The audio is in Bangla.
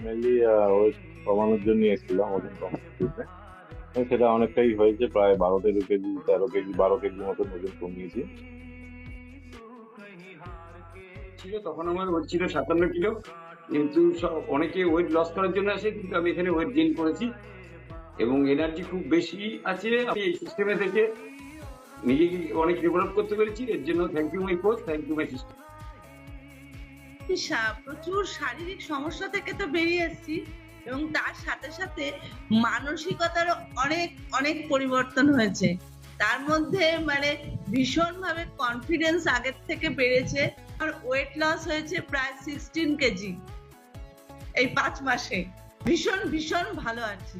মেনলি ওয়েট কমানোর জন্য এসেছিলাম, ওজন কমানোর জন্য। সেটা অনেকটাই হয়েছে, প্রায় 12-13 কেজি, 13 কেজি, 12 কেজির মতন ওজন কমিয়েছি। ছিল তখন আমার ওয়েট ছিল 57 কিলো, কিন্তু অনেকে ওয়েট লস করার জন্য আসে, কিন্তু আমি এখানে ওয়েট গেইন করেছি এবং এনার্জি খুব বেশি আছে। আমি এই সিস্টেমে থেকে নিজেকে অনেক ডেভেলপ করতে পেরেছি। এর জন্য thank you my coach, thank you my system. প্রচুর শারীরিক সমস্যা থেকে তো বেরিয়ে এসেছি, এবং তার সাথে সাথে মানসিকতারও অনেক অনেক পরিবর্তন হয়েছে। তার মধ্যে মানে ভীষণভাবে কনফিডেন্স আগের থেকে বেড়েছে। আর ওয়েট লস হয়েছে প্রায় 16 কেজি এই 5 মাসে। ভীষণ ভীষণ ভালো আছি।